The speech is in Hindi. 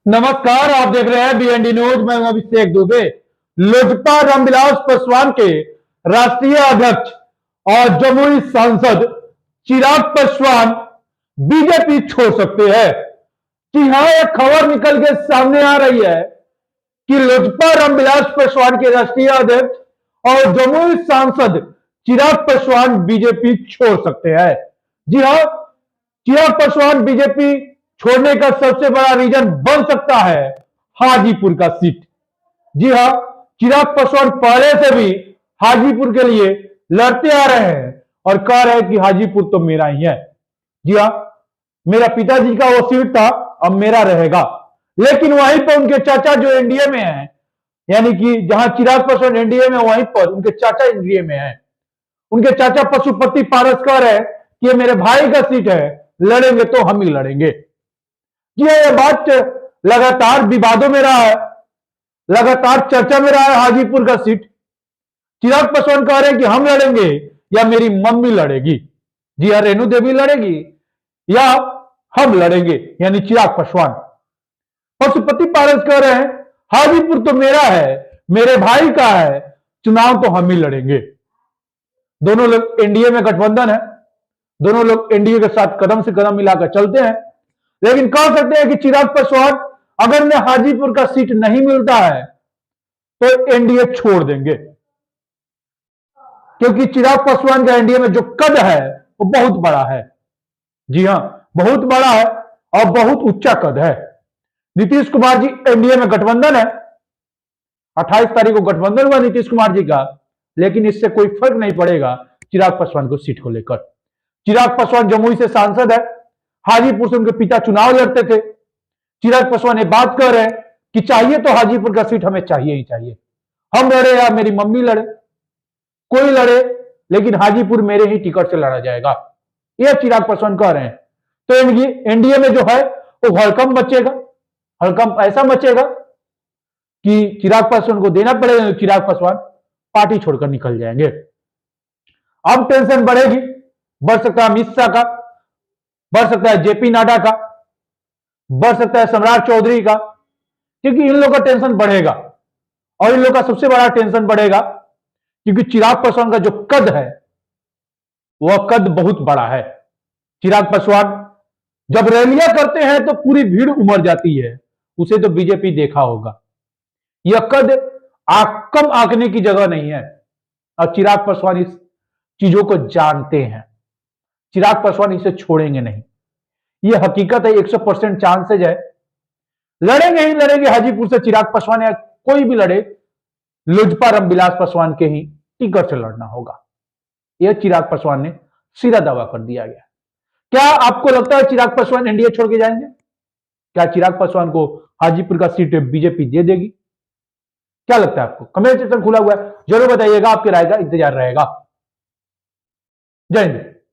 नमस्कार, आप देख रहे हैं बीएनडी न्यूज। मैं हूं अभिषेक दुबे। लोजपा रामविलास पासवान के राष्ट्रीय अध्यक्ष और जमुई सांसद चिराग पासवान बीजेपी छोड़ सकते हैं। जी हां, एक खबर निकल के सामने आ रही है कि लोजपा रामविलास पासवान के राष्ट्रीय अध्यक्ष और जमुई सांसद चिराग पासवान बीजेपी छोड़ सकते हैं। जी हां, चिराग पासवान बीजेपी छोड़ने का सबसे बड़ा रीजन बन सकता है हाजीपुर का सीट। जी हां, चिराग पासवान पहले से भी हाजीपुर के लिए लड़ते आ रहे हैं और कह रहे हैं कि हाजीपुर तो मेरा ही है। जी हां, मेरा पिताजी का वो सीट था, अब मेरा रहेगा। लेकिन वहीं पर उनके चाचा जो एनडीए में है, यानी कि जहां चिराग पासवान एनडीए में, वहीं पर उनके चाचा एनडीए में है। उनके चाचा पशुपति पारस कह रहे हैं कि ये मेरे भाई का सीट है, लड़ेंगे तो हम ही लड़ेंगे। ये बात लगातार विवादों में रहा है, लगातार चर्चा में रहा है हाजीपुर का सीट। चिराग पासवान कह रहे हैं कि हम लड़ेंगे या मेरी मम्मी लड़ेगी। जी हाँ, रेणु देवी लड़ेगी या हम लड़ेंगे, यानी चिराग पासवान। पशुपति पारस कह रहे हैं हाजीपुर तो मेरा है, मेरे भाई का है, चुनाव तो हम ही लड़ेंगे। दोनों लोग एनडीए में गठबंधन है, दोनों लोग एनडीए के साथ कदम से कदम मिलाकर चलते हैं। लेकिन कह सकते हैं कि चिराग पासवान अगर ने हाजीपुर का सीट नहीं मिलता है तो एनडीए छोड़ देंगे, क्योंकि चिराग पासवान का एनडीए में जो कद है वो बहुत बड़ा है। जी हां, बहुत बड़ा है और बहुत ऊंचा कद है। नीतीश कुमार जी एनडीए में गठबंधन है, 28 तारीख को गठबंधन हुआ नीतीश कुमार जी का, लेकिन इससे कोई फर्क नहीं पड़ेगा चिराग पासवान को सीट को लेकर। चिराग पासवान जमुई से सांसद है, हाजीपुर से उनके पिता चुनाव लड़ते थे। चिराग पासवान ये बात कर रहे हैं कि चाहिए तो हाजीपुर का सीट हमें चाहिए ही चाहिए, हम लड़े या मेरी मम्मी लड़े, कोई लड़े, लेकिन हाजीपुर मेरे ही टिकट से लड़ा जाएगा, यह चिराग पासवान कह रहे हैं। तो एनडीए में जो है वो हड़कंप मचेगा, हड़कंप ऐसा मचेगा कि चिराग पासवान को देना पड़ेगा, तो चिराग पासवान पार्टी छोड़कर निकल जाएंगे। अब टेंशन बढ़ेगी, बढ़ सकता है अमित शाह का, बढ़ सकता है जेपी नड्डा का, बढ़ सकता है सम्राट चौधरी का, क्योंकि इन लोगों का टेंशन बढ़ेगा। और इन लोगों का सबसे बड़ा टेंशन बढ़ेगा क्योंकि चिराग पासवान का जो कद है वह कद बहुत बड़ा है। चिराग पासवान जब रैलियां करते हैं तो पूरी भीड़ उमड़ जाती है, उसे तो बीजेपी देखा होगा। यह कद कम आंकने की जगह नहीं है और चिराग पासवान इस चीजों को जानते हैं। चिराग पासवान इसे छोड़ेंगे नहीं, यह हकीकत है। 100% चांसेज है, लड़ेंगे ही लड़ेंगे हाजीपुर से चिराग पासवान, या कोई भी लड़े, लोजपा रामविलास पासवान के ही टिकट से लड़ना होगा। यह चिराग पासवान ने सीधा दावा कर दिया गया। क्या आपको लगता है चिराग पासवान एनडीए छोड़ के जाएंगे? क्या चिराग पासवान को हाजीपुर का सीट बीजेपी दे देगी? क्या लगता है आपको? कमेंट सेक्शन खुला हुआ है, जरूर बताइएगा, आपकी राय का इंतजार रहेगा। जय हिंद।